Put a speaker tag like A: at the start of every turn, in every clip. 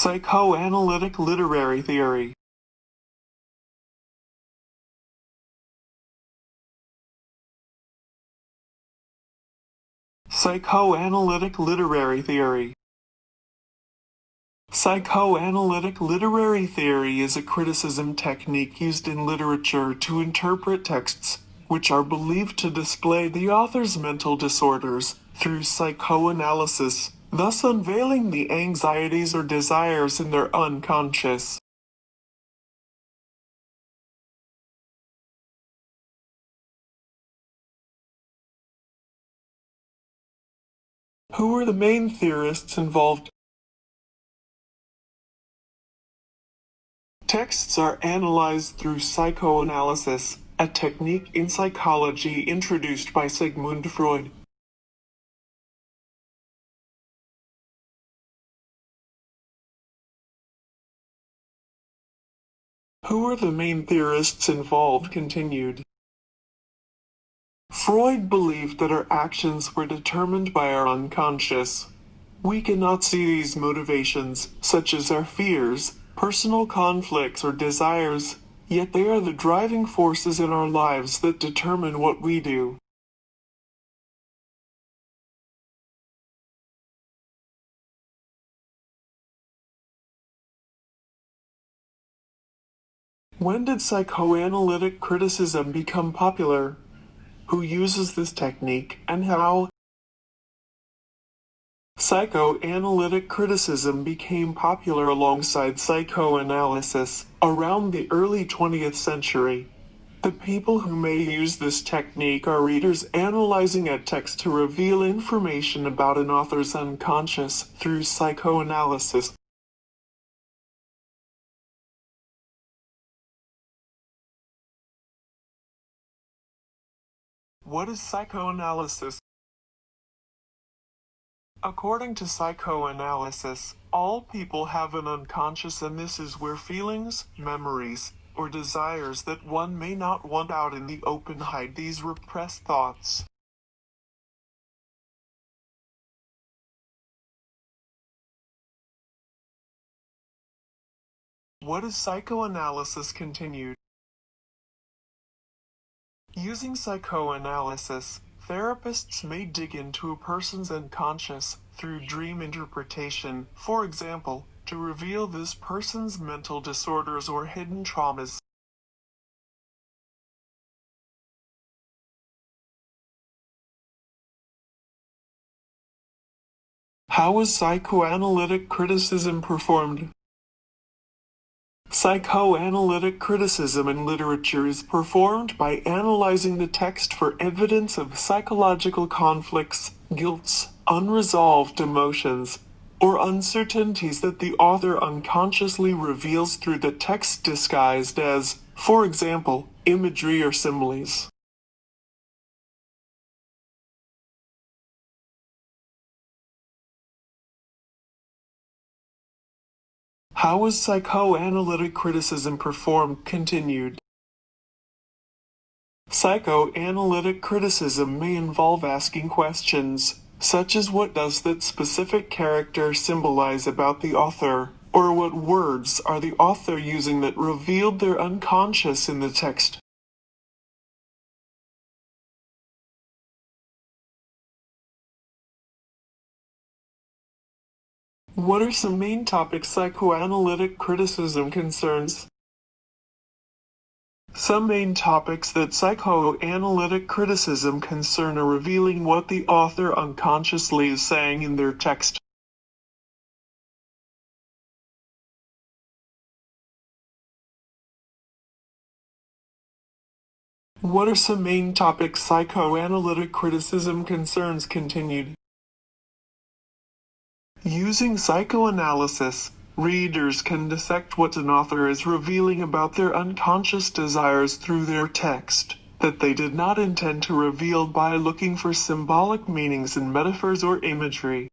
A: Psychoanalytic literary theory. Psychoanalytic literary theory. Psychoanalytic literary theory is a criticism technique used in literature to interpret texts, which are believed to display the author's mental disorders, through psychoanalysis, thus unveiling the anxieties or desires in their unconscious. Who are the main theorists involved? Texts are analyzed through psychoanalysis, a technique in psychology introduced by Sigmund Freud. Who are the main theorists involved? Continued. Freud believed that our actions were determined by our unconscious. We cannot see these motivations, such as our fears, personal conflicts, or desires, yet they are the driving forces in our lives that determine what we do. When did psychoanalytic criticism become popular? Who uses this technique, and how? Psychoanalytic criticism became popular alongside psychoanalysis around the early 20th century. The people who may use this technique are readers analyzing a text to reveal information about an author's unconscious through psychoanalysis. What is psychoanalysis? According to psychoanalysis, all people have an unconscious, and this is where feelings, memories, or desires that one may not want out in the open hide these repressed thoughts. What is psychoanalysis? Continued. Using psychoanalysis, therapists may dig into a person's unconscious through dream interpretation, for example, to reveal this person's mental disorders or hidden traumas. How is psychoanalytic criticism performed? Psychoanalytic criticism in literature is performed by analyzing the text for evidence of psychological conflicts, guilts, unresolved emotions, or uncertainties that the author unconsciously reveals through the text disguised as, for example, imagery or similes. How is psychoanalytic criticism performed? Continued. Psychoanalytic criticism may involve asking questions, such as what does that specific character symbolize about the author, or what words are the author using that revealed their unconscious in the text. What are some main topics psychoanalytic criticism concerns? Some main topics that psychoanalytic criticism concern are revealing what the author unconsciously is saying in their text. What are some main topics psychoanalytic criticism concerns? Continued. Using psychoanalysis, readers can dissect what an author is revealing about their unconscious desires through their text, that they did not intend to reveal, by looking for symbolic meanings in metaphors or imagery.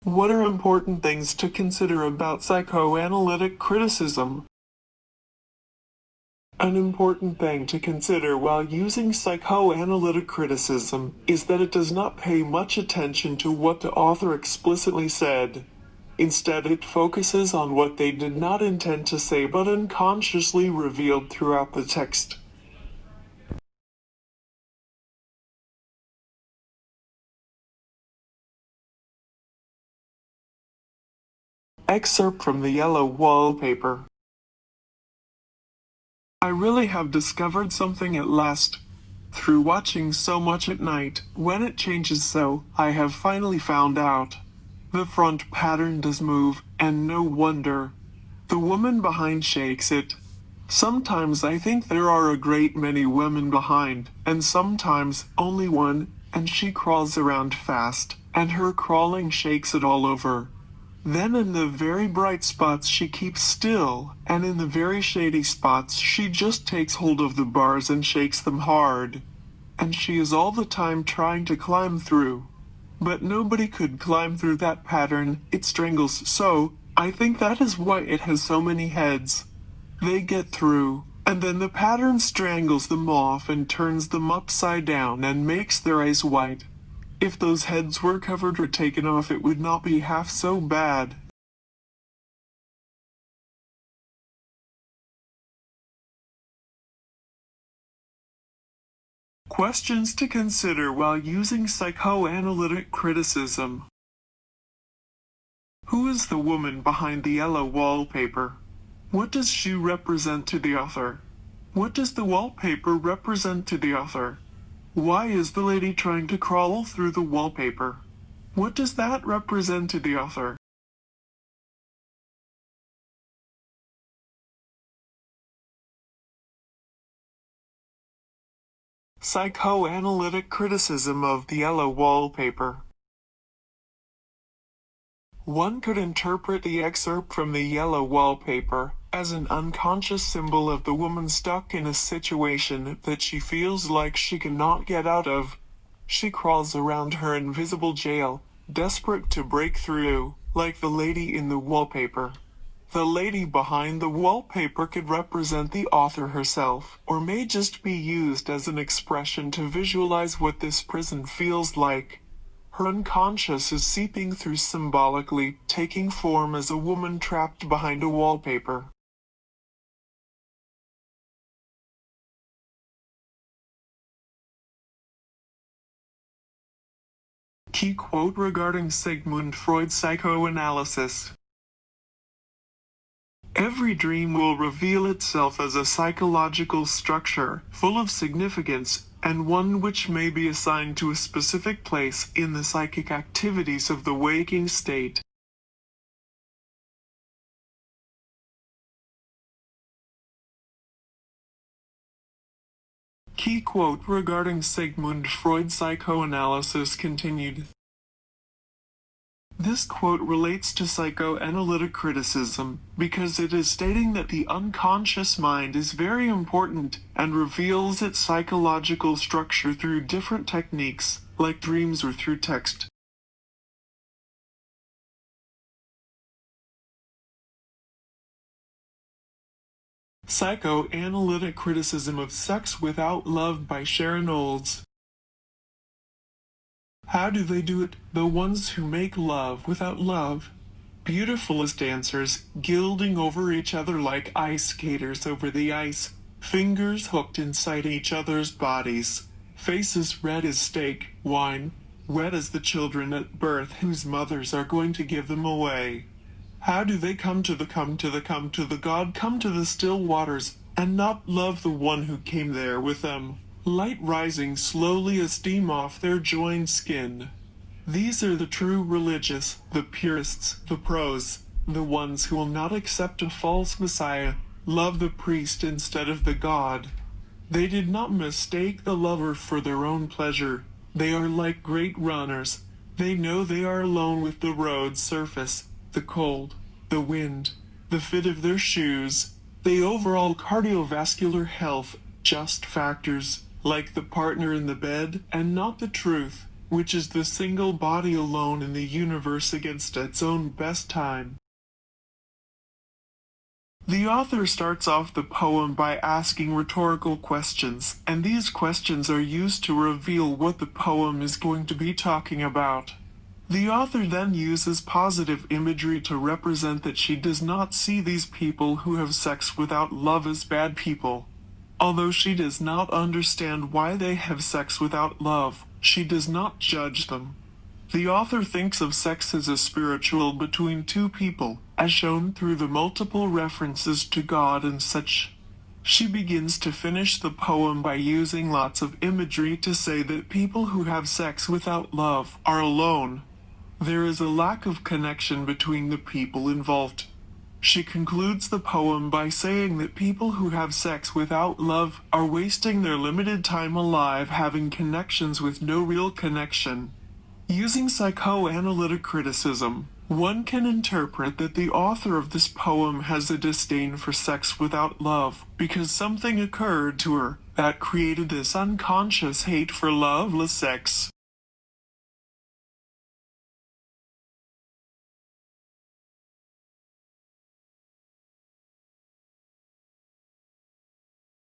A: What are important things to consider about psychoanalytic criticism? An important thing to consider while using psychoanalytic criticism is that it does not pay much attention to what the author explicitly said. Instead, it focuses on what they did not intend to say but unconsciously revealed throughout the text. Excerpt from the yellow wallpaper. I really have discovered something at last. Through watching so much at night, when it changes so, I have finally found out. The front pattern does move, and no wonder. The woman behind shakes it. Sometimes I think there are a great many women behind, and sometimes only one, and she crawls around fast, and her crawling shakes it all over. Then in the very bright spots she keeps still, and in the very shady spots she just takes hold of the bars and shakes them hard. And she is all the time trying to climb through. But nobody could climb through that pattern, it strangles so. I think that is why it has so many heads. They get through, and then the pattern strangles them off and turns them upside down and makes their eyes white. If those heads were covered or taken off, it would not be half so bad. Questions to consider while using psychoanalytic criticism. Who is the woman behind the yellow wallpaper? What does she represent to the author? What does the wallpaper represent to the author? Why is the lady trying to crawl through the wallpaper? What does that represent to the author? Psychoanalytic criticism of the yellow wallpaper. One could interpret the excerpt from the yellow wallpaper as an unconscious symbol of the woman stuck in a situation that she feels like she cannot get out of. She crawls around her invisible jail, desperate to break through, like the lady in the wallpaper. The lady behind the wallpaper could represent the author herself, or may just be used as an expression to visualize what this prison feels like. Her unconscious is seeping through symbolically, taking form as a woman trapped behind a wallpaper. Key quote regarding Sigmund Freud's psychoanalysis. Every dream will reveal itself as a psychological structure, full of significance, and one which may be assigned to a specific place in the psychic activities of the waking state. Key quote regarding Sigmund Freud's psychoanalysis continued. This quote relates to psychoanalytic criticism because it is stating that the unconscious mind is very important and reveals its psychological structure through different techniques, like dreams or through text. Psychoanalytic criticism of Sex Without Love by Sharon Olds. How do they do it? The ones who make love without love. Beautiful as dancers, gilding over each other like ice skaters over the ice, fingers hooked inside each other's bodies, faces red as steak, wine, red as the children at birth whose mothers are going to give them away. How do they come to the God, come to the still waters, and not love the one who came there with them? Light rising slowly as steam off their joined skin. These are the true religious, the purists, the pros, the ones who will not accept a false messiah, love the priest instead of the God. They did not mistake the lover for their own pleasure. They are like great runners. They know they are alone with the road's surface, the cold, the wind, the fit of their shoes, the overall cardiovascular health, just factors, like the partner in the bed, and not the truth, which is the single body alone in the universe against its own best time. The author starts off the poem by asking rhetorical questions, and these questions are used to reveal what the poem is going to be talking about. The author then uses positive imagery to represent that she does not see these people who have sex without love as bad people. Although she does not understand why they have sex without love, she does not judge them. The author thinks of sex as a spiritual between two people, as shown through the multiple references to God and such. She begins to finish the poem by using lots of imagery to say that people who have sex without love are alone. There is a lack of connection between the people involved. She concludes the poem by saying that people who have sex without love are wasting their limited time alive having connections with no real connection. Using psychoanalytic criticism, one can interpret that the author of this poem has a disdain for sex without love because something occurred to her that created this unconscious hate for loveless sex.